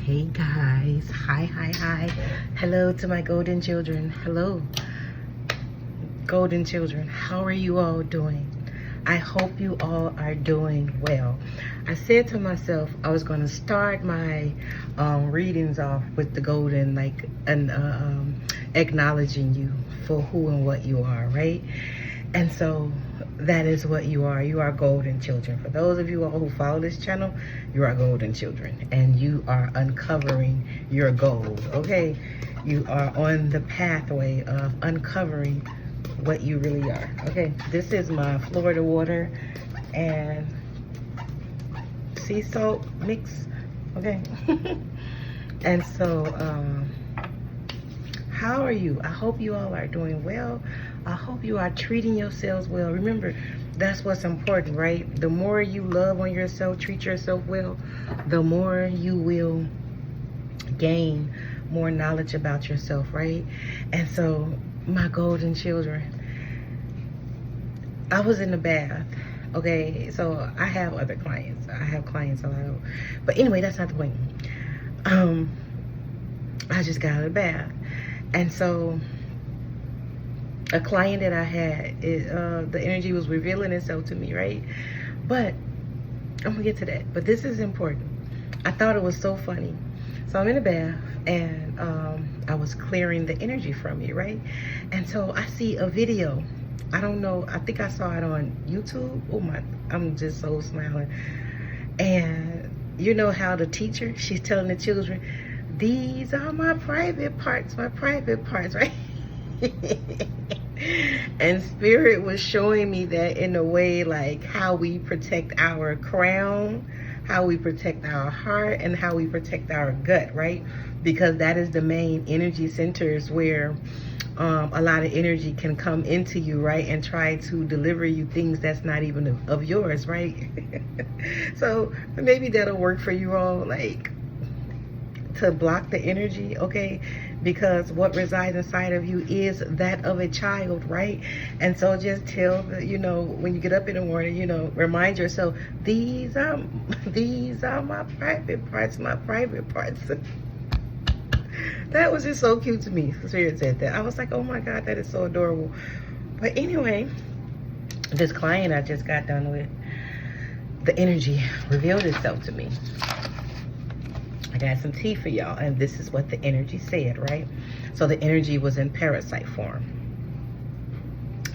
Hey guys, hi. Hello to my golden children. Hello, golden children. How are you all doing? I hope you all are doing well. I said to myself I was going to start my readings off with the golden, like, and acknowledging you for who and what you are, right? And so that is what you are. You are golden children. For those of you all who follow this channel, you are golden children, and you are uncovering your gold, okay? You are on the pathway of uncovering what you really are, okay? This is my Florida water and sea salt mix, okay? And so how are you? I hope you all are doing well. I hope you are treating yourselves well. Remember, that's what's important, right? The more you love on yourself, treat yourself well, the more you will gain more knowledge about yourself, right? And so, my golden children, I was in the bath, okay? So I have other clients. I have clients a lot, but anyway, that's not the point. I just got out of the bath. And so a client that I had, the energy was revealing itself to me, right? But I'm gonna get to that. But this is important. I thought it was so funny. So I'm in the bath and I was clearing the energy from me, right? And so I see a video. I don't know, I think I saw it on YouTube. Oh my, I'm just so smiling. And you know how the teacher, she's telling the children, these are my private parts, right? And Spirit was showing me that in a way, like how we protect our crown, how we protect our heart, and how we protect our gut, right? Because that is the main energy centers where a lot of energy can come into you, right? And try to deliver you things that's not even of yours, right? So maybe that'll work for you all, like, to block the energy, okay? Because what resides inside of you is that of a child, right? And so just tell, you know, when you get up in the morning, you know, remind yourself, these are my private parts, That was just so cute to me. Spirit said that. I was like, oh my God, that is so adorable. But anyway, this client I just got done with, the energy revealed itself to me. I got some tea for y'all, and this is what the energy said, right? So the energy was in parasite form.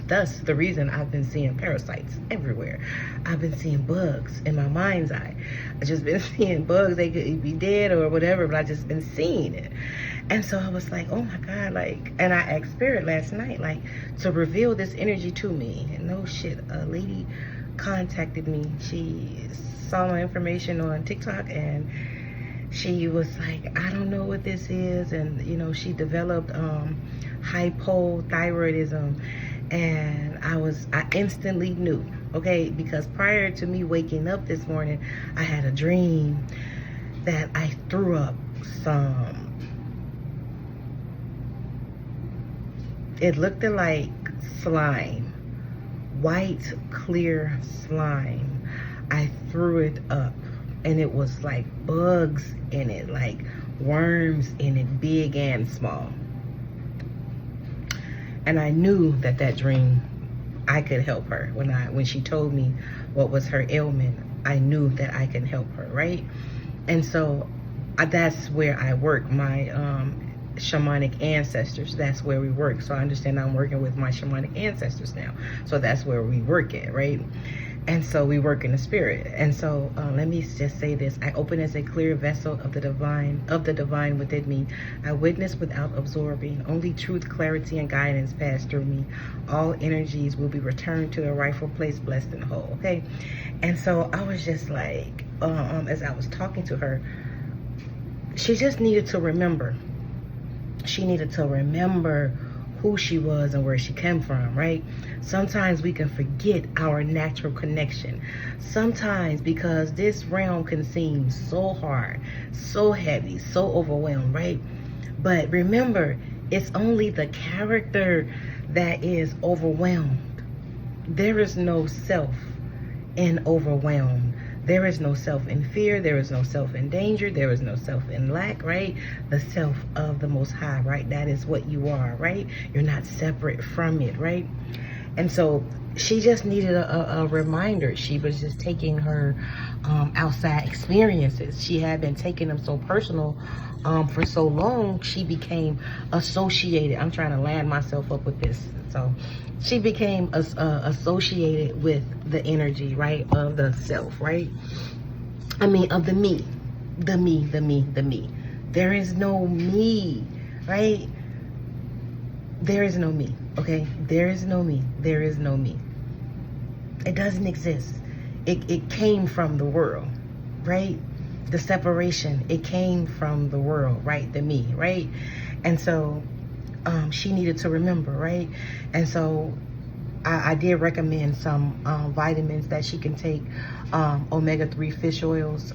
Thus, the reason I've been seeing parasites everywhere. I've been seeing bugs in my mind's eye. I've just been seeing bugs. They could be dead or whatever, but I've just been seeing it. And so I was like, oh my God, like, and I asked Spirit last night, like, to reveal this energy to me. And no shit, a lady contacted me. She saw my information on TikTok, and she was like, I don't know what this is. And, you know, she developed hypothyroidism. And I instantly knew, okay? Because prior to me waking up this morning, I had a dream that I threw up some, it looked like slime, white, clear slime. I threw it up. And it was like bugs in it, like worms in it, big and small. And I knew that dream, I could help her. When she told me what was her ailment, I knew that I can help her, right? And so that's where I work. My shamanic ancestors, that's where we work. So I understand I'm working with my shamanic ancestors now. So that's where we work at, right? And so we work in the spirit. And so let me just say this. I open as a clear vessel of the divine within me. I witness without absorbing. Only truth, clarity, and guidance pass through me. All energies will be returned to their rightful place, blessed and whole, okay? And so I was just like, as I was talking to her, she just needed to remember. She needed to remember who she was and where she came from, right? Sometimes we can forget our natural connection. Sometimes, because this realm can seem so hard, so heavy, so overwhelmed, right? But remember, it's only the character that is overwhelmed. There is no self in overwhelmed. There is no self in fear. There is no self in danger. There is no self in lack, right? The self of the Most High, right? That is what you are, right? You're not separate from it, right? And so she just needed a reminder. She was just taking her outside experiences. She had been taking them so personal for so long, she became associated. I'm trying to land myself up with this. So she became associated with the energy, right, of the self, right? I mean, of the me. The me, the me, the me. There is no me, right? There is no me, okay? There is no me. There is no me. It doesn't exist. It came from the world, right? The separation, it came from the world, right? The me, right? And so she needed to remember, right? And so I did recommend some vitamins that she can take, omega-3 fish oils,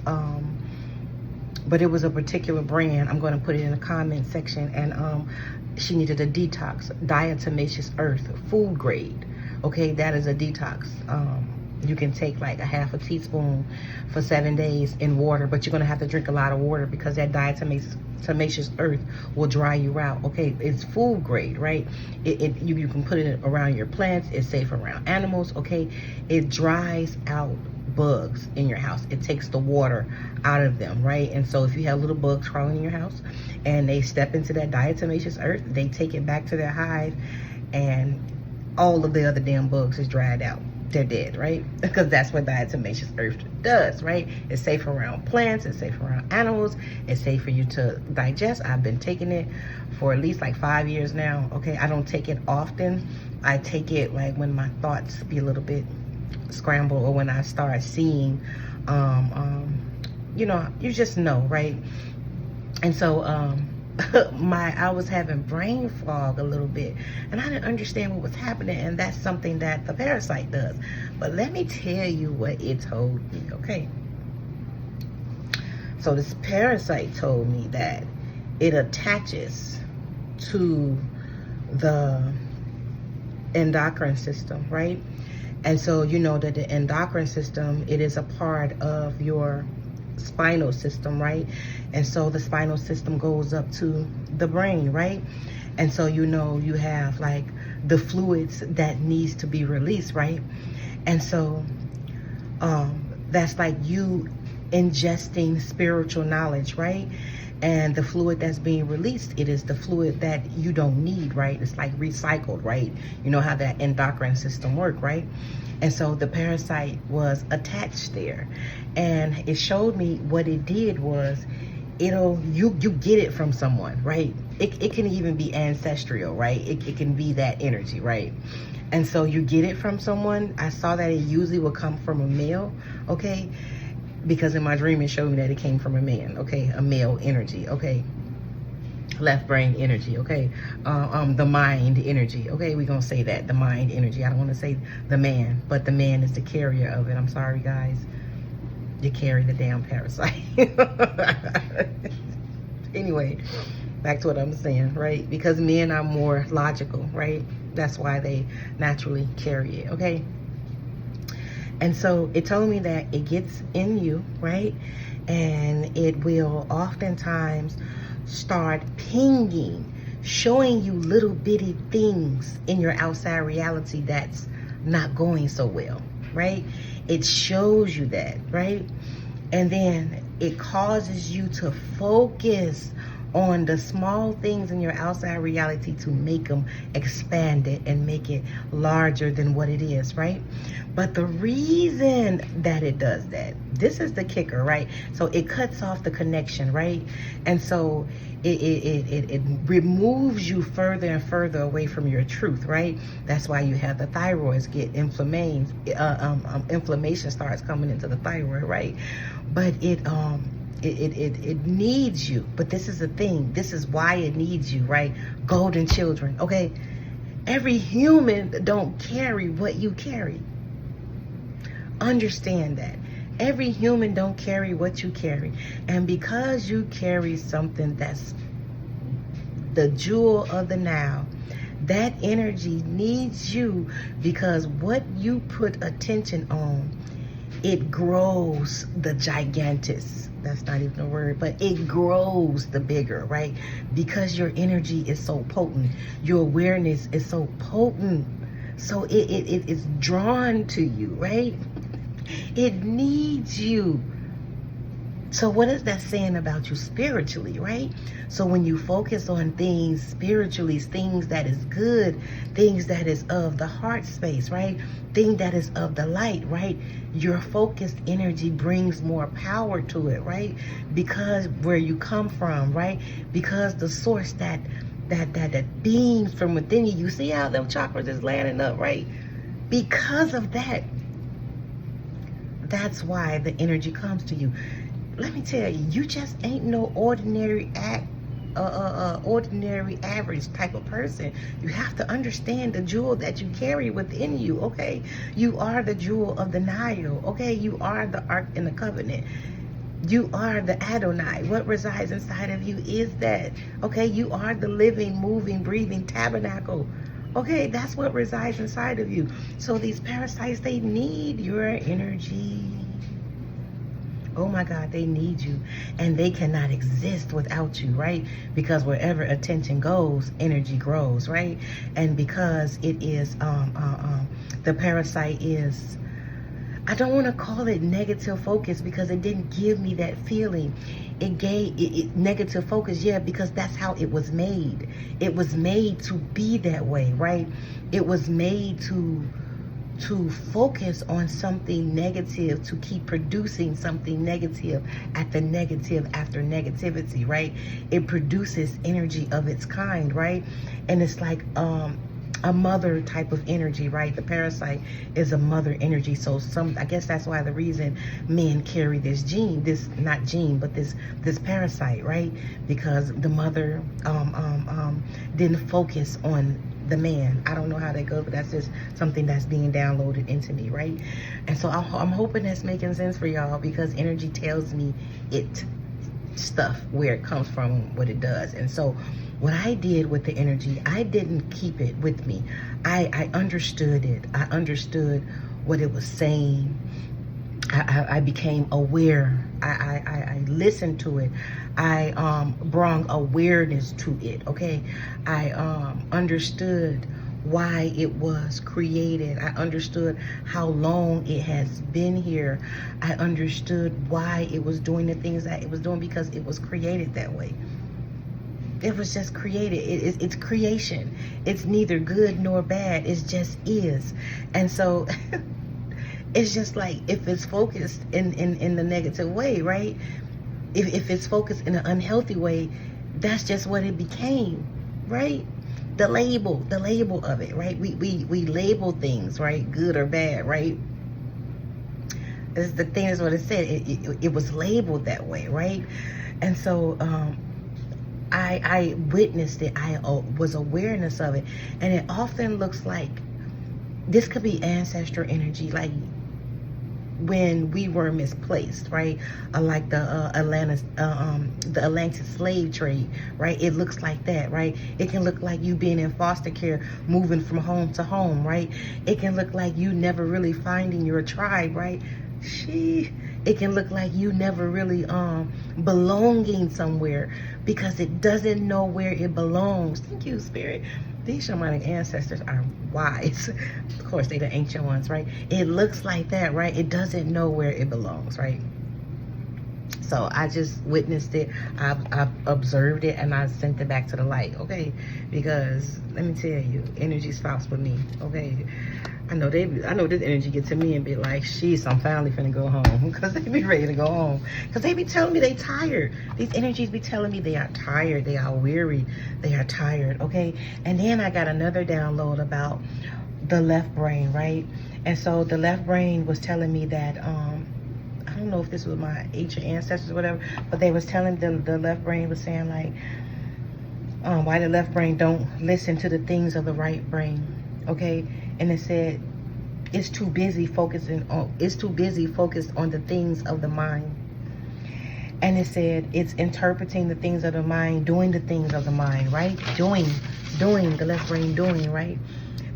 but it was a particular brand. I'm going to put it in the comment section. And she needed a detox, diatomaceous earth, food grade. Okay, that is a detox. You can take like a half a teaspoon for 7 days in water, but you're going to have to drink a lot of water because that diatomaceous earth will dry you out. Okay, it's food grade, right? You can put it around your plants. It's safe around animals. Okay, it dries out bugs in your house. It takes the water out of them, right? And so if you have little bugs crawling in your house and they step into that diatomaceous earth, they take it back to their hive, and all of the other damn bugs is dried out. They're dead, right? Because that's what diatomaceous earth does, right? It's safe around plants, it's safe around animals, it's safe for you to digest. I've been taking it for at least like 5 years now. Okay, I don't take it often. I take it like when my thoughts be a little bit scrambled, or when I start seeing you know, you just know, right? And so I was having brain fog a little bit, and I didn't understand what was happening, and that's something that the parasite does. But let me tell you what it told me, okay? So this parasite told me that it attaches to the endocrine system, right? And so you know that the endocrine system, it is a part of your spinal system, right? And so the spinal system goes up to the brain, right? And so you know you have like the fluids that needs to be released, right? And so that's like you ingesting spiritual knowledge, right? And the fluid that's being released, it is the fluid that you don't need, right? It's like recycled, right? You know how that endocrine system work, right? And so the parasite was attached there, and it showed me what it did was you get it from someone, right? It can even be ancestral, right? It can be that energy, right? And so you get it from someone. I saw that it usually will come from a male, okay? Because in my dream, it showed me that it came from a man, okay? A male energy, okay? Left brain energy, okay? The mind energy, okay? We're gonna say that, the mind energy. I don't wanna say the man, but the man is the carrier of it. I'm sorry, guys. You carry the damn parasite. Anyway, back to what I'm saying, right? Because men are more logical, right? That's why they naturally carry it, okay? And so it told me that it gets in you, right? And it will oftentimes start pinging, showing you little bitty things in your outside reality that's not going so well, right? It shows you that, right? And then it causes you to focus on the small things in your outside reality to make them expand it and make it larger than what it is, right? But the reason that it does that, this is the kicker, right? So it cuts off the connection, right? And so it removes you further and further away from your truth, right? That's why you have the thyroids get inflamed, inflammation starts coming into the thyroid, right? But it needs you. But this is the thing. This is why it needs you, right? Golden children, okay? Every human don't carry what you carry. Understand that. Every human don't carry what you carry. And because you carry something that's the jewel of the now, that energy needs you, because what you put attention on, it grows the gigantus. That's not even a word, but it grows the bigger, right? Because your energy is so potent, your awareness is so potent, so it's drawn to you, right? It needs you. So what is that saying about you spiritually, right? So when you focus on things spiritually, things that is good, things that is of the heart space, right? Thing that is of the light, right? Your focused energy brings more power to it, right? Because where you come from, right? Because the source that beams from within you. You see how them chakras is landing up, right? Because of that, that's why the energy comes to you. Let me tell you, you just ain't no ordinary average type of person. You have to understand the jewel that you carry within you, okay? You are the jewel of the Nile, okay? You are the Ark in the Covenant. You are the Adonai. What resides inside of you is that, okay? You are the living, moving, breathing tabernacle. Okay, that's what resides inside of you. So these parasites, they need your energy. Oh my God, they need you, and they cannot exist without you, right? Because wherever attention goes, energy grows, right? And because it is, the parasite is, I don't want to call it negative focus because it didn't give me that feeling. It gave it negative focus, yeah, because that's how it was made. It was made to be that way, right? It was made to focus on something negative, to keep producing something negative at the negative after negativity, right? It produces energy of its kind, right? And it's like a mother type of energy, right? The parasite is a mother energy. So I guess that's why the reason men carry this gene, this not gene, but this parasite, right? Because the mother didn't focus on the man. I don't know how that goes, but that's just something that's being downloaded into me, right? And so I'm hoping that's making sense for y'all, because energy tells me stuff, where it comes from, what it does. And so what I did with the energy, I didn't keep it with me. I understood it. I understood what it was saying. I became aware. I listened to it. I brought awareness to it, okay? I understood why it was created. I understood how long it has been here. I understood why it was doing the things that it was doing, because it was created that way. It was just created. It's creation. It's neither good nor bad. It just is. And so it's just like, if it's focused in the negative way, right? If it's focused in an unhealthy way, that's just what it became, right? The label of it, right? We label things, right? Good or bad, right? The thing is what it said. It was labeled that way, right? And so I witnessed it. I was awareness of it, and it often looks like this could be ancestral energy, like when we were misplaced, right? Like the Atlantic slave trade, right? It looks like that, right? It can look like you being in foster care, moving from home to home, right? It can look like you never really finding your tribe, right? It can look like you never really belonging somewhere, because it doesn't know where it belongs. Thank you, Spirit. These shamanic ancestors are wise. Of course, they're the ancient ones, right? It looks like that, right? It doesn't know where it belongs, right? So I just witnessed it. I observed it, and I sent it back to the light, okay? Because let me tell you, energy stops with me, okay? I know this energy get to me and be like, sheesh, I'm finally finna go home, because they be ready to go home. Because they be telling me they tired. These energies be telling me they are tired, they are weary, they are tired, okay? And then I got another download about the left brain, right? And so the left brain was telling me that, I don't know if this was my ancient ancestors or whatever, but they was telling the left brain was saying like, why the left brain don't listen to the things of the right brain, okay? And it said it's too busy focused on the things of the mind. And it said it's interpreting the things of the mind, doing the things of the mind, right? Doing, the left brain doing, right?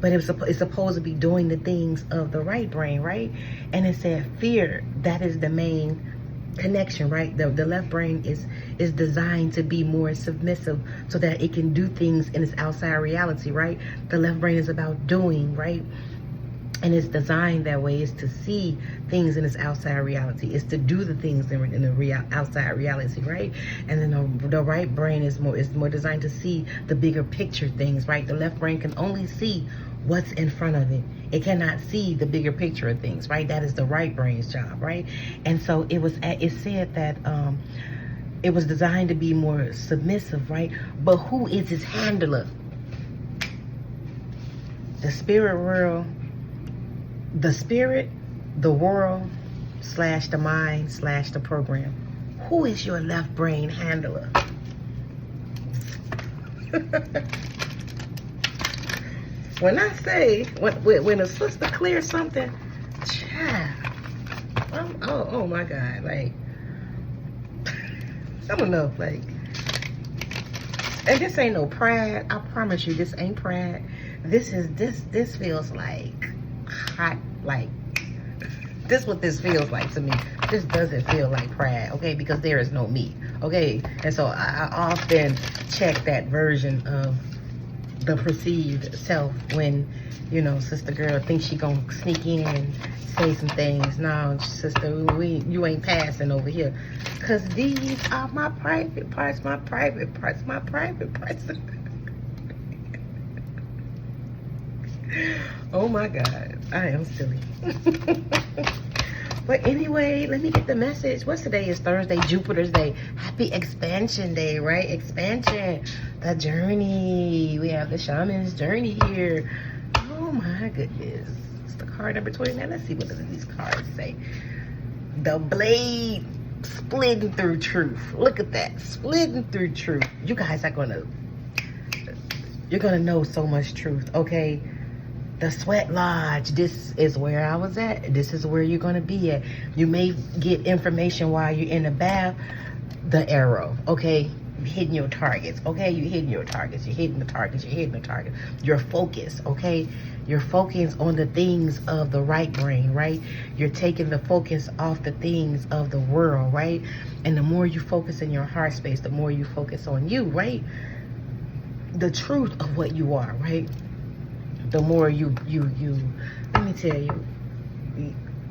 but it's supposed to be doing the things of the right brain, right? And it said fear, that is the main connection, right? The left brain is designed to be more submissive so that it can do things in its outside reality, right? The left brain is about doing, right? And it's designed that way, is to see things in its outside reality. It's to do the things in the outside reality, right? And then the right brain is more designed to see the bigger picture things, right? The left brain can only see what's in front of it. It cannot see the bigger picture of things, right? That is the right brain's job, right? And so it said that it was designed to be more submissive, right? But who is its handler? The spirit world. The spirit, the world, / the mind, / the program. Who is your left brain handler? When I say, when a sister clears something, child, oh my God, like, I don't know, like, and this ain't no pride. I promise you, this ain't pride. This feels like hot, like, this what this feels like to me. This doesn't feel like pride, okay? Because there is no me, okay? And so I often check that version of the perceived self when, you know, sister girl thinks she gonna sneak in and say some things. No, sister, you ain't passing over here. Because these are my private parts, my private parts, my private parts. Oh my God, I am silly. But anyway, let me get the message. What's today? Is Thursday, Jupiter's day. Happy expansion day, right? Expansion, the journey. We have the shaman's journey here. Oh my goodness. It's the card number 29. Let's see what these cards say. The blade splitting through truth. Look at that, splitting through truth. You guys are you're gonna know so much truth, okay? The sweat lodge, this is where I was at. This is where you're gonna be at. You may get information while you're in the bath. The arrow, okay? Hitting your targets, okay? You're hitting your targets, you're hitting the targets, you're hitting the target. You're focused, okay? You're focused on the things of the right brain, right? You're taking the focus off the things of the world, right? And the more you focus in your heart space, the more you focus on you, right? The truth of what you are, right? The more you let me tell you,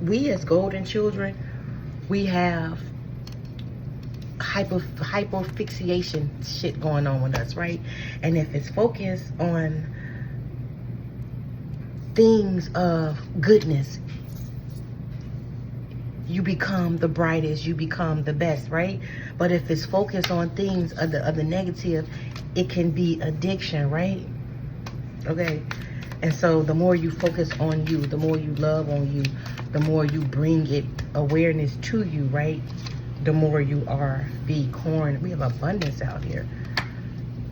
we as golden children, we have hypofixation shit going on with us, right? And if it's focused on things of goodness, you become the brightest, you become the best, right? But if it's focused on things of the negative, it can be addiction, right? Okay. And so the more you focus on you, the more you love on you, the more you bring it awareness to you, right? The more you are the corn. We have abundance out here.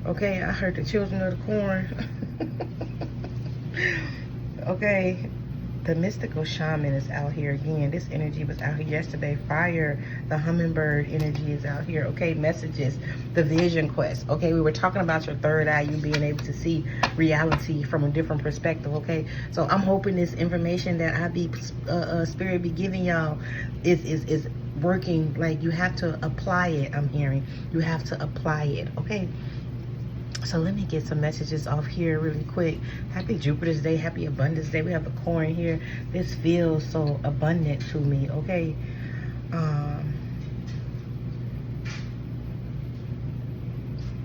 Okay, I heard the children of the corn. Okay, the mystical shaman is out here again. This energy was out here yesterday. Fire, the hummingbird energy is out here. Okay, messages, the vision quest. Okay, we were talking about your third eye, you being able to see reality from a different perspective. Okay, so I'm hoping this information that spirit be giving y'all is working. Like, you have to apply it. I'm hearing you have to apply it. Okay. So let me get some messages off here really quick. Happy Jupiter's Day, happy Abundance Day. We have the corn here. This feels so abundant to me, okay?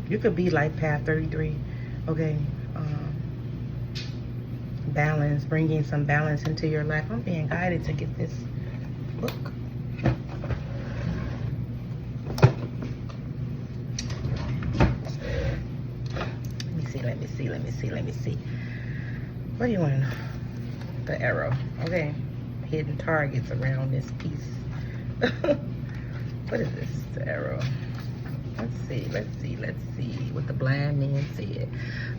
You could be like Path 33, okay? Balance, bringing some balance into your life. I'm being guided to get this book. Let me see. What do you want to know? The arrow. Okay. Hidden targets around this piece. What is this? The arrow. Let's see what the blind man said.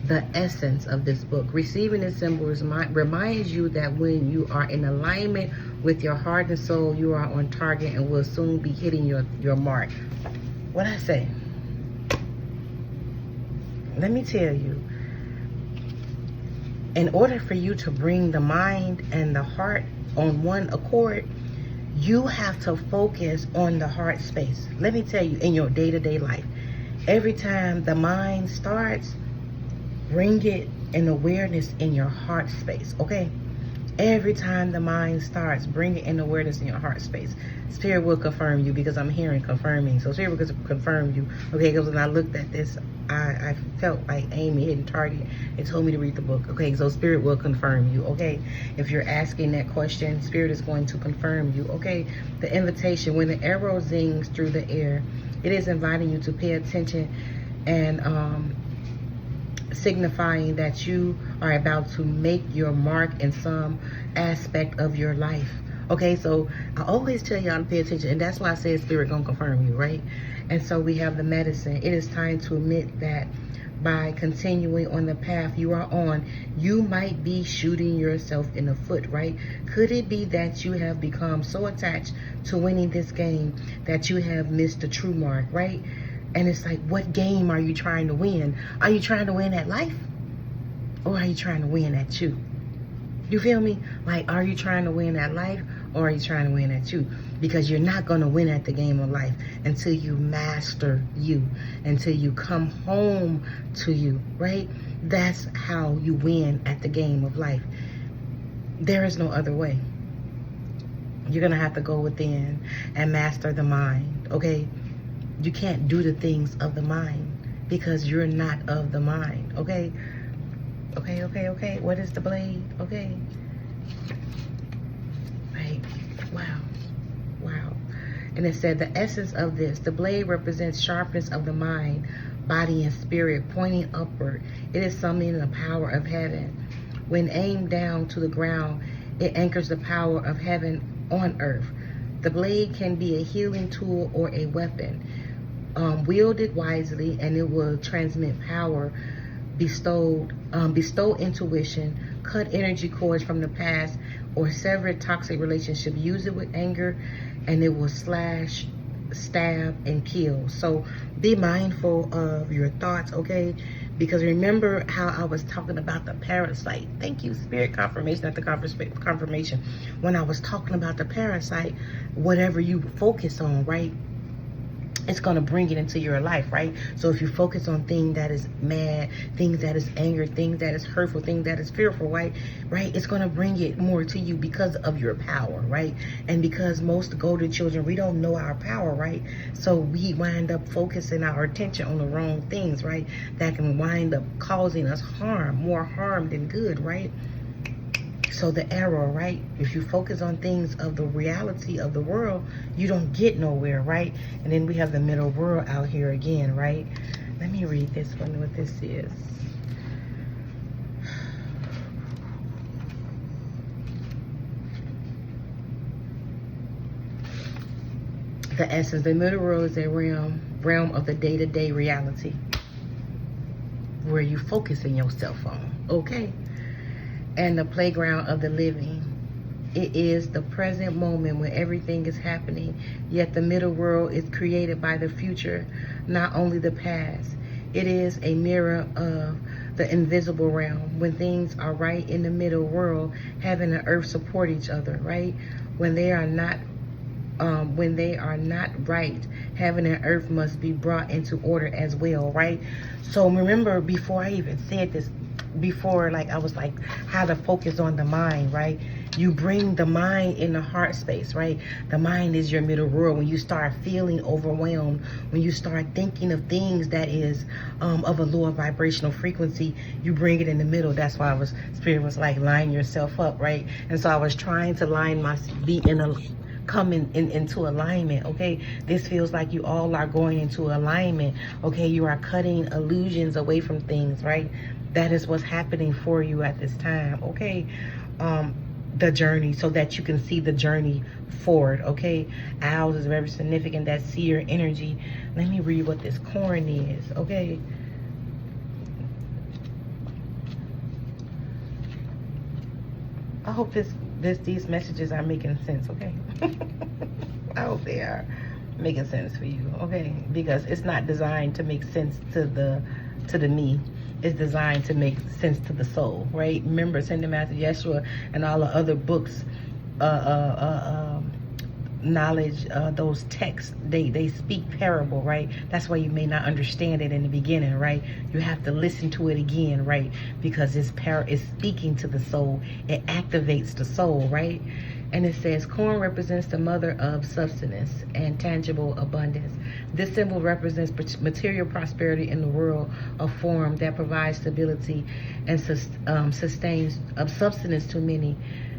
The essence of this book. Receiving this symbol reminds you that when you are in alignment with your heart and soul, you are on target and will soon be hitting your mark. What I say? Let me tell you, In order for you to bring the mind and the heart on one accord, you have to focus on the heart space. Let me tell you, in your day-to-day life, every time the mind starts, bring it in awareness in your heart space, okay? Every time the mind starts, bring it in awareness in your heart space. Spirit will confirm you, because I'm hearing confirming. So Spirit will confirm you, okay? Because when I looked at this, I felt like Amy hitting target. It told me to read the book, okay? So Spirit will confirm you, okay? If you're asking that question, Spirit is going to confirm you, okay? The invitation, when the arrow zings through the air, it is inviting you to pay attention and signifying that you are about to make your mark in some aspect of your life. Okay, so I always tell y'all to pay attention, and that's why I said Spirit gonna confirm you, right? And so we have the medicine. It is time to admit that by continuing on the path you are on, you might be shooting yourself in the foot, right? Could it be that you have become so attached to winning this game that you have missed the true mark, right? And it's like, what game are you trying to win? Are you trying to win at life? Or are you trying to win at you? You feel me? Like, are you trying to win at life, or are you trying to win at you? Because you're not going to win at the game of life until you master you, until you come home to you, right? That's how you win at the game of life. There is no other way. You're going to have to go within and master the mind, okay? You can't do the things of the mind because you're not of the mind, okay? Okay. What is the blade? Okay. Right. Wow. And it said, the essence of this, the blade represents sharpness of the mind, body, and spirit, pointing upward. It is summoning the power of heaven. When aimed down to the ground, it anchors the power of heaven on earth. The blade can be a healing tool or a weapon. Wield it wisely, and it will transmit power, bestow intuition, cut energy cords from the past, or sever toxic relationship. Use it with anger, and it will slash, stab, and kill. So be mindful of your thoughts, okay? Because remember how I was talking about the parasite. Thank you, Spirit confirmation, not the confirmation. When I was talking about the parasite, whatever you focus on, right? It's going to bring it into your life, right? So if you focus on things that is mad, things that is anger, things that is hurtful, things that is fearful, right? It's going to bring it more to you because of your power, right? And because most golden children, we don't know our power, right? So we wind up focusing our attention on the wrong things, right? That can wind up causing us harm, more harm than good, right? So the arrow, right? If you focus on things of the reality of the world, you don't get nowhere, right? And then we have the middle world out here again, right? Let me read this one, what this is. The essence, the middle world is a realm of the day-to-day reality where you focusing yourself on, okay? And the playground of the living. It is the present moment when everything is happening, yet the middle world is created by the future, not only the past. It is a mirror of the invisible realm. When things are right in the middle world, heaven and earth support each other, right? When they are not right, heaven and earth must be brought into order as well, right? So remember, before I even said this, before, like, I was like, how to focus on the mind, right? You bring the mind in the heart space, right? The mind is your middle world. When you start feeling overwhelmed, when you start thinking of things that is of a lower vibrational frequency, you bring it in the middle. That's why Spirit was like, line yourself up, right? And so I was trying to coming into alignment, okay? This feels like you all are going into alignment, okay? You are cutting illusions away from things, right? That is what's happening for you at this time, okay? The journey, so that you can see the journey forward, okay? Owls is very significant, that seer energy. Let me read what this corn is, okay? I hope these messages are making sense, okay? I hope they are making sense for you, okay? Because it's not designed to make sense to the me. is designed to make sense to the soul, right? Remember, Send the Master Yeshua and all the other books, knowledge, those texts, they speak parable, right? That's why you may not understand it in the beginning, right? You have to listen to it again, right? Because it's speaking to the soul. It activates the soul, right? And it says, corn represents the mother of substance and tangible abundance. This symbol represents material prosperity in the world of form that provides stability and sustains substance to many.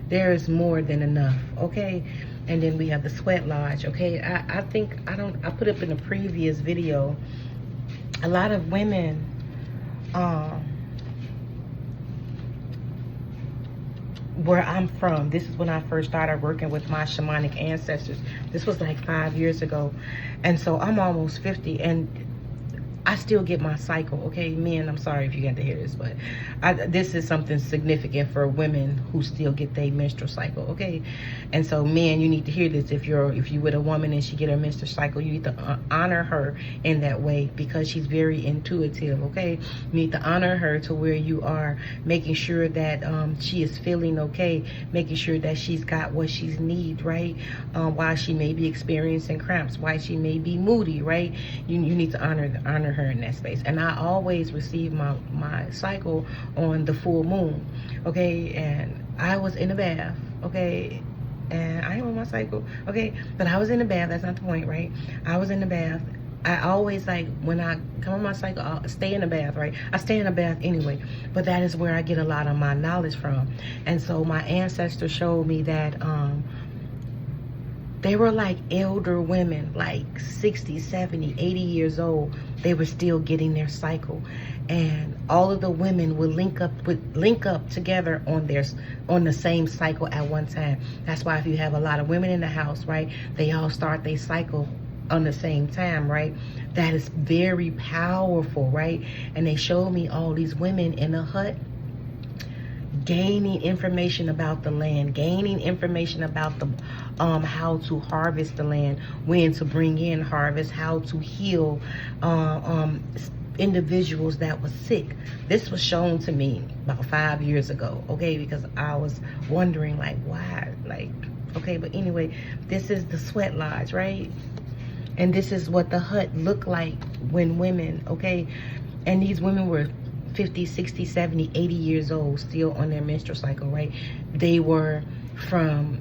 There is more than enough, okay? And then we have the sweat lodge, okay? I think, I put up in a previous video, a lot of women, where I'm from, this is when I first started working with my shamanic ancestors. This was like 5 years ago. And so I'm almost 50, and I still get my cycle, okay? Men, I'm sorry if you got to hear this, but this is something significant for women who still get their menstrual cycle, okay? And so men, you need to hear this. If you with a woman and she get her menstrual cycle, you need to honor her in that way, because she's very intuitive, okay? You need to honor her to where you are making sure that she is feeling okay, making sure that she's got what she needs, right? While she may be experiencing cramps, while she may be moody, right? You need to honor her in that space. And I always receive my cycle on the full moon, okay? And I was in a bath, okay? And I am on my cycle, okay? But I was in the bath. That's not the point, right? I was in the bath. I always, like, when I come on my cycle, I'll stay in the bath, right? I stay in the bath anyway, but that is where I get a lot of my knowledge from. And so my ancestors showed me that they were like elder women, like 60, 70, 80 years old. They were still getting their cycle. And all of the women would link up together on the same cycle at one time. That's why if you have a lot of women in the house, right, they all start their cycle on the same time, right? That is very powerful, right? And they showed me all these women in a hut gaining information about the land, gaining information about the how to harvest the land, when to bring in harvest, how to heal individuals that was sick. This was shown to me about 5 years ago, okay? Because I was wondering, like, why, like, okay? But anyway, this is the sweat lodge, right? And this is what the hut looked like when women, okay? And these women were 50, 60, 70, 80 years old, still on their menstrual cycle, right? They were from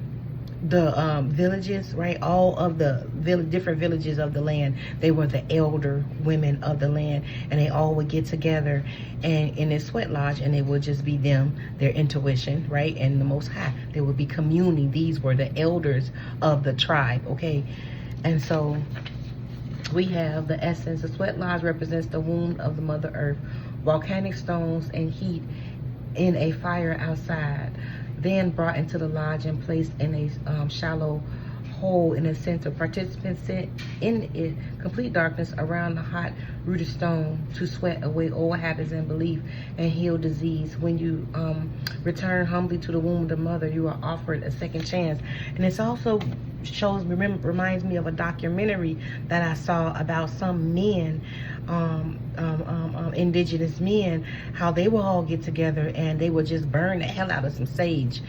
the villages, right? All of the different villages of the land. They were the elder women of the land, and they all would get together and in this sweat lodge, and it would just be them, their intuition, right? And the Most High. They would be communing. These were the elders of the tribe, okay? And so we have the essence. The sweat lodge represents the womb of the Mother Earth. Volcanic stones and heat in a fire outside, then brought into the lodge and placed in a shallow hole in the center. Participants sit in it, complete darkness around the hot rooted stone to sweat away old habits and belief and heal disease. When you return humbly to the womb of the mother, you are offered a second chance. And it's also reminds me of a documentary that I saw about some men, indigenous men, how they would all get together and they would just burn the hell out of some sage,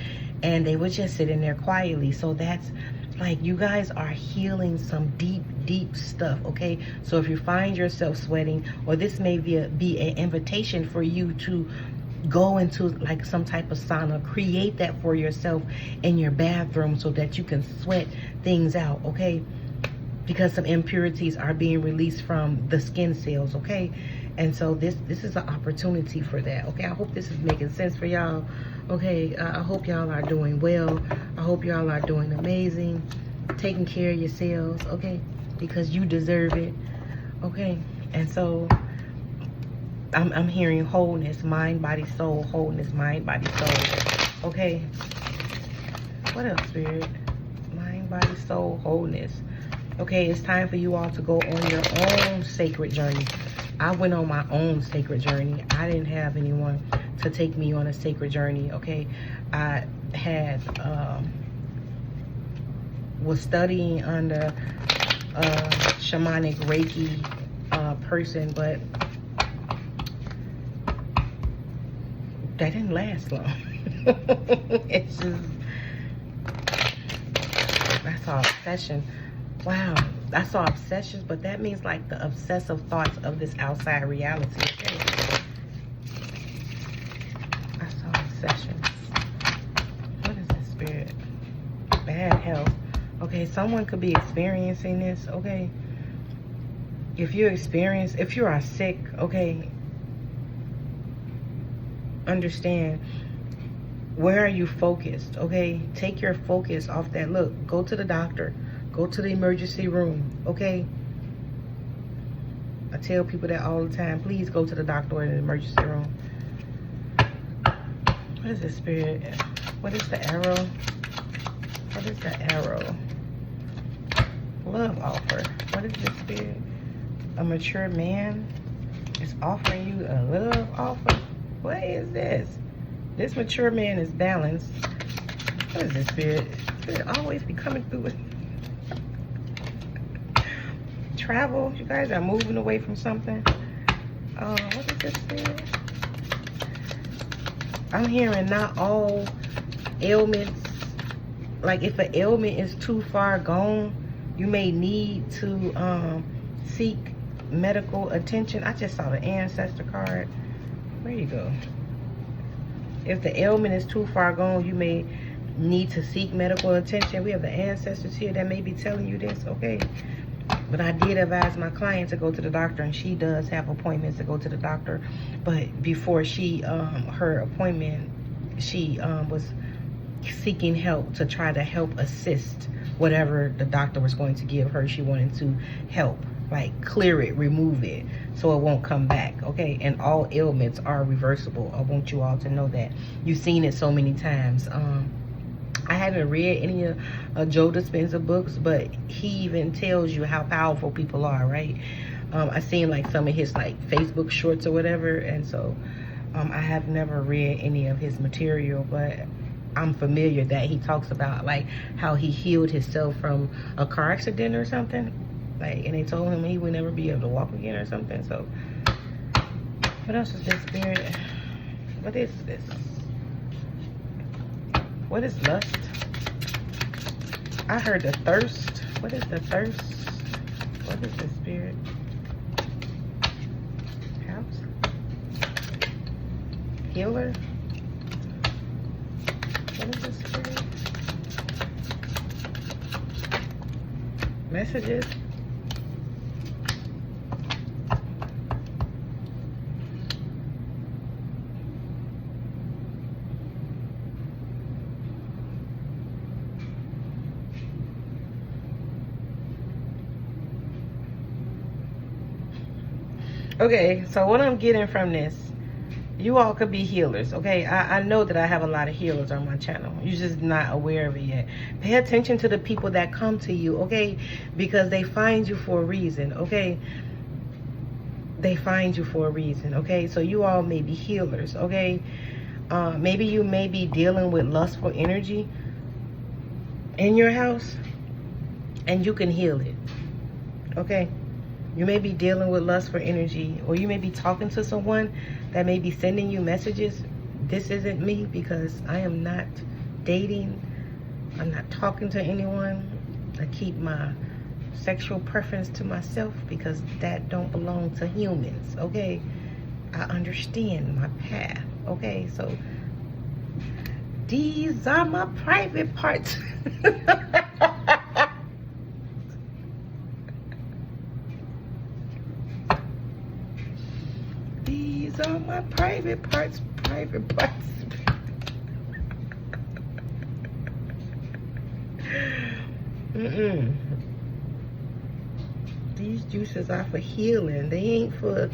and they would just sit in there quietly. So that's like, you guys are healing some deep stuff, okay? So if you find yourself sweating, or this may be an invitation for you to go into like some type of sauna, create that for yourself in your bathroom so that you can sweat things out, okay? Because some impurities are being released from the skin cells, okay? And so this is an opportunity for that, okay? I hope this is making sense for y'all, okay? I hope y'all are doing well. I hope y'all are doing amazing, taking care of yourselves, okay? Because you deserve it, okay? And so I'm hearing wholeness, mind, body, soul, wholeness, mind, body, soul, okay? What else, Spirit? Mind, body, soul, wholeness. Okay, it's time for you all to go on your own sacred journey. I went on my own sacred journey. I didn't have anyone to take me on a sacred journey, okay? I had, was studying under a shamanic Reiki person, but That didn't last long. It's just, that's all obsession. Wow, that's all obsessions, but that means like the obsessive thoughts of this outside reality. Okay, that's all obsessions. What is this, spirit? Bad health. Okay, someone could be experiencing this. Okay, if you are sick, okay, understand, where are you focused? Okay, take your focus off that. Look, go to the doctor, go to the emergency room. Okay, I tell people that all the time. Please go to the doctor or the emergency room. What is this, spirit? What is the arrow? What is the arrow? Love offer. What is this, spirit? A mature man is offering you a love offer. What is this? This mature man is balanced. What is this, spirit? Spirit always be coming through with travel. You guys are moving away from something. What is this, spirit? I'm hearing not all ailments. Like if an ailment is too far gone, you may need to seek medical attention. I just saw the ancestor card. Where you go? If the ailment is too far gone, you may need to seek medical attention. We have the ancestors here that may be telling you this, okay? But I did advise my client to go to the doctor, and she does have appointments to go to the doctor. But before she, her appointment, she was seeking help to try to help assist whatever the doctor was going to give her. She wanted to help, like clear it, remove it, so it won't come back, okay? And all ailments are reversible. I want you all to know that. You've seen it so many times. I haven't read any of Joe Dispenza books, but he even tells you how powerful people are, right? I've seen like some of his like Facebook shorts or whatever, and so I have never read any of his material, but I'm familiar that he talks about like how he healed himself from a car accident or something, like, and they told him he would never be able to walk again or something. So what else is this, spirit? What is this? What is lust? I heard the thirst. What is the thirst? What is the, spirit? House? Healer? What is the, spirit? Messages? Okay, so what I'm getting from this, you all could be healers, okay? I know that I have a lot of healers on my channel. You're just not aware of it yet. Pay attention to the people that come to you, okay? Because they find you for a reason, okay? They find you for a reason, okay? So you all may be healers, okay? Maybe you may be dealing with lustful energy in your house, and you can heal it, okay? You may be dealing with lust for energy, or you may be talking to someone that may be sending you messages. This isn't me, because I am not dating. I'm not talking to anyone. I keep my sexual preference to myself, because that don't belong to humans, okay? I understand my path, okay? So these are my private parts. These are my private parts, These juices are for healing. They ain't for,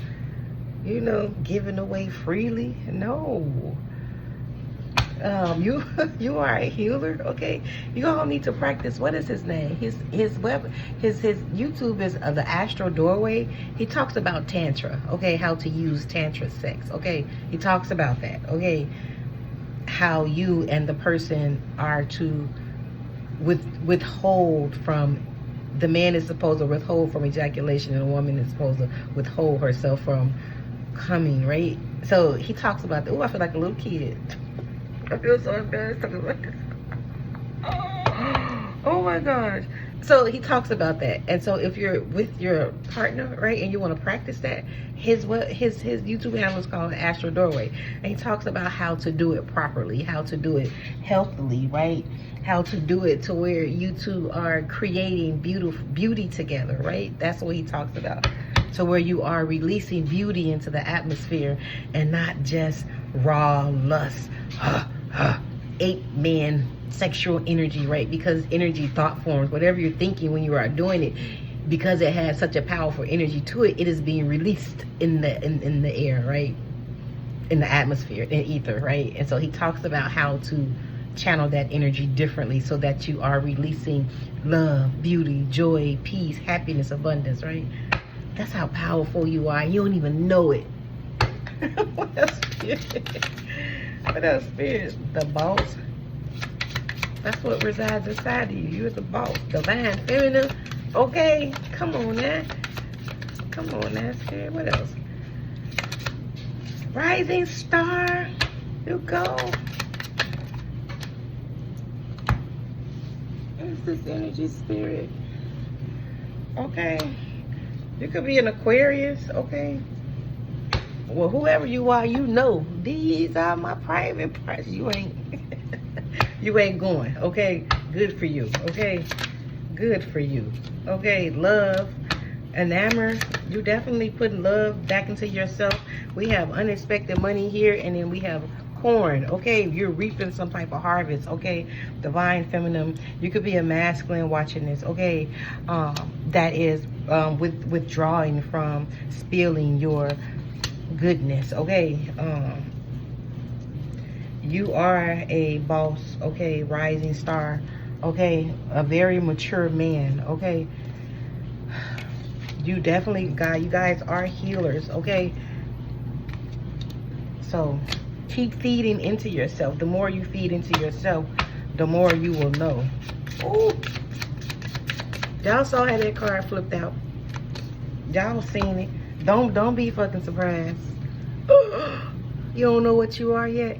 you know, giving away freely. No. You are a healer, okay? You all need to practice. What is his name? His YouTube is the Astral Doorway. He talks about tantra, okay? How to use tantra sex, okay? He talks about that, okay? How you and the person are to withhold from, the man is supposed to withhold from ejaculation, and the woman is supposed to withhold herself from coming, right? So he talks about that. Oh, I feel like a little kid. I feel so embarrassed talking about this. Oh my gosh. So he talks about that. And so if you're with your partner, right, and you want to practice that, his YouTube handle is called Astro Doorway. And he talks about how to do it properly, how to do it healthily, right? How to do it to where you two are creating beauty together, right? That's what he talks about. To where you are releasing beauty into the atmosphere and not just raw lust, ape man sexual energy, right? Because energy, thought forms, whatever you're thinking when you are doing it, because it has such a powerful energy to it, it is being released in the air, right? In the atmosphere, in ether, right? And so he talks about how to channel that energy differently so that you are releasing love, beauty, joy, peace, happiness, abundance, right? That's how powerful you are. You don't even know it. What else, spirit? What else, spirit? The boss. That's what resides inside of you. You're the boss. Divine feminine. Okay. Come on now. Come on now, spirit. What else? Rising star. You go. What's this energy, spirit? Okay. You could be an Aquarius, okay? Well, whoever you are, you know, these are my private parts. You ain't, you ain't going, okay? Good for you, okay? Good for you, okay? Love, enamor, you definitely put love back into yourself. We have unexpected money here, and then we have corn, okay? You're reaping some type of harvest, okay? Divine feminine. You could be a masculine watching this, okay? That is withdrawing from spilling your goodness, okay? You are a boss, okay? Rising star, okay? A very mature man, okay? You definitely, you guys are healers, okay? So keep feeding into yourself. The more you feed into yourself, the more you will know. Ooh. Y'all saw how that card flipped out. Y'all seen it. Don't be fucking surprised. You don't know what you are yet.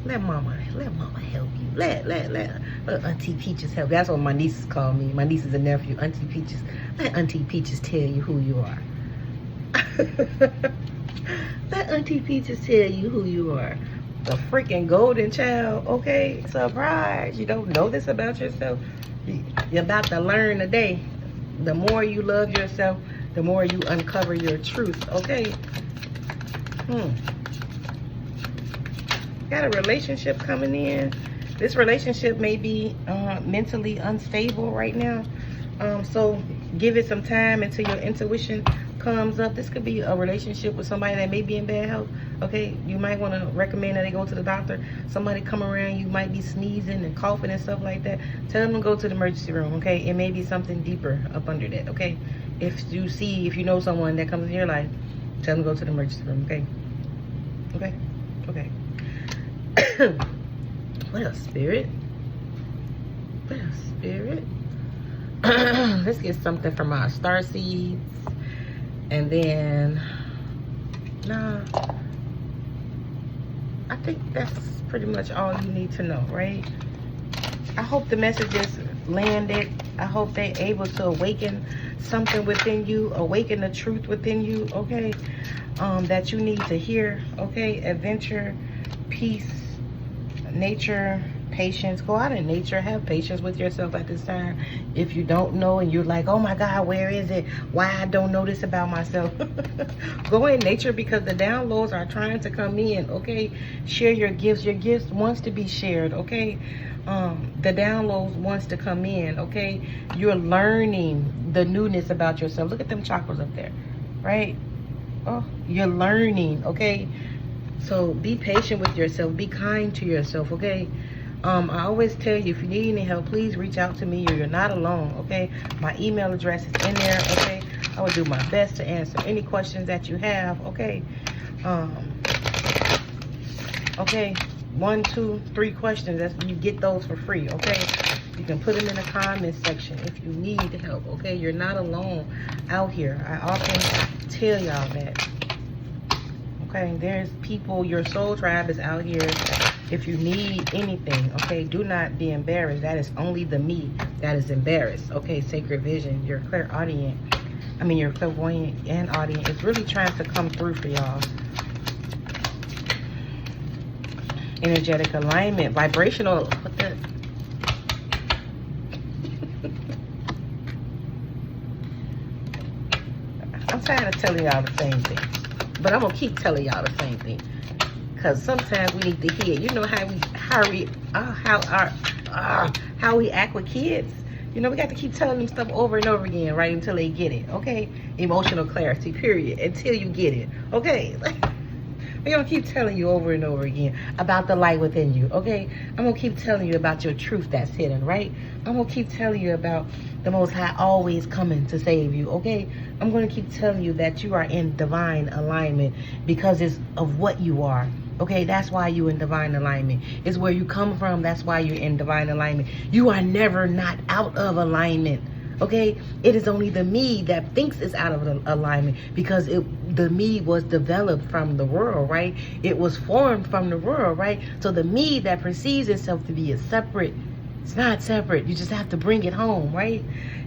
Let mama help you. Let Auntie Peaches help. That's what my nieces call me. My nieces and nephew, Auntie Peaches. Let Auntie Peaches tell you who you are. Let Auntie Peaches tell you who you are. The freaking golden child, okay? Surprise. You don't know this about yourself. You're about to learn today. The more you love yourself, the more you uncover your truth, okay? Got a relationship coming in. This relationship may be mentally unstable right now. So give it some time until your intuition comes up. This could be a relationship with somebody that may be in bad health, okay? You might want to recommend that they go to the doctor. Somebody come around, you might be sneezing and coughing and stuff like that. Tell them to go to the emergency room, okay? It may be something deeper up under that, okay? If you know someone that comes in your life, tell them to go to the emergency room, okay? Okay? Okay. What else, spirit? What else, spirit? Let's get something from our star seeds. And then, nah, I think that's pretty much all you need to know, right? I hope the messages landed. I hope they're able to awaken something within you, awaken the truth within you, okay? That you need to hear, okay? Adventure, peace, nature, patience. Go out in nature. Have patience with yourself at this time. If you don't know and you're like, oh my God, where is it? Why I don't know this about myself? Go in nature, because the downloads are trying to come in, okay? Share your gifts. Your gifts wants to be shared, okay? The downloads wants to come in, okay? You're learning the newness about yourself. Look at them chakras up there, right? Oh, you're learning, okay? So be patient with yourself. Be kind to yourself, okay? I always tell you, if you need any help, please reach out to me. You're not alone, okay? My email address is in there, okay? I will do my best to answer any questions that you have, okay? Okay, 1, 2, 3 questions. You get those for free, okay? You can put them in the comments section if you need help, okay? You're not alone out here. I often tell y'all that. Okay, there's people, your soul tribe is out here. If you need anything, okay, do not be embarrassed. That is only the me that is embarrassed. Okay, sacred vision, your clairaudient, your clairvoyant and audient is really trying to come through for y'all. Energetic alignment, vibrational, what the? I'm tired of telling y'all the same thing, but I'm gonna keep telling y'all the same thing, because sometimes we need to hear. You know how we act with kids. You know, we got to keep telling them stuff over and over again, right, until they get it. Okay, emotional clarity, period, until you get it. Okay. We're gonna keep telling you over and over again about the light within you, okay? I'm gonna keep telling you about your truth that's hidden, right? I'm gonna keep telling you about the Most High always coming to save you, okay? I'm gonna keep telling you that you are in divine alignment because it's of what you are, okay? That's why you're in divine alignment. It's where you come from. That's why you're in divine alignment. You are never not out of alignment. Okay, it is only the me that thinks it's out of alignment because the me was developed from the world, right? It was formed from the world, right? So the me that perceives itself to be a separate, it's not separate. You just have to bring it home, right?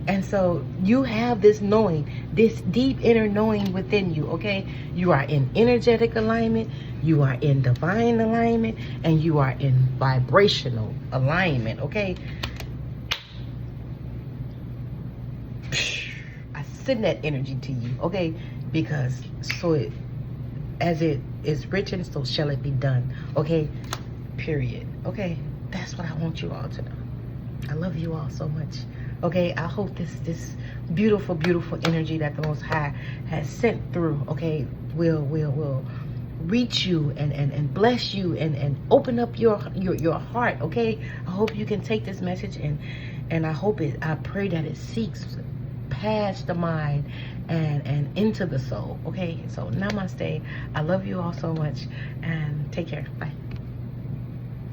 And so you have this knowing, this deep inner knowing within you, okay? You are in energetic alignment, you are in divine alignment, and you are in vibrational alignment, okay? Send that energy to you, okay? Because as it is written, so shall it be done, okay? Period. Okay, that's what I want you all to know. I love you all so much, okay? I hope this beautiful energy that the Most High has sent through, okay, will reach you and bless you and open up your heart, okay? I hope you can take this message and I pray that it seeks past the mind and into the soul, okay? So namaste. I love you all so much and take care. Bye.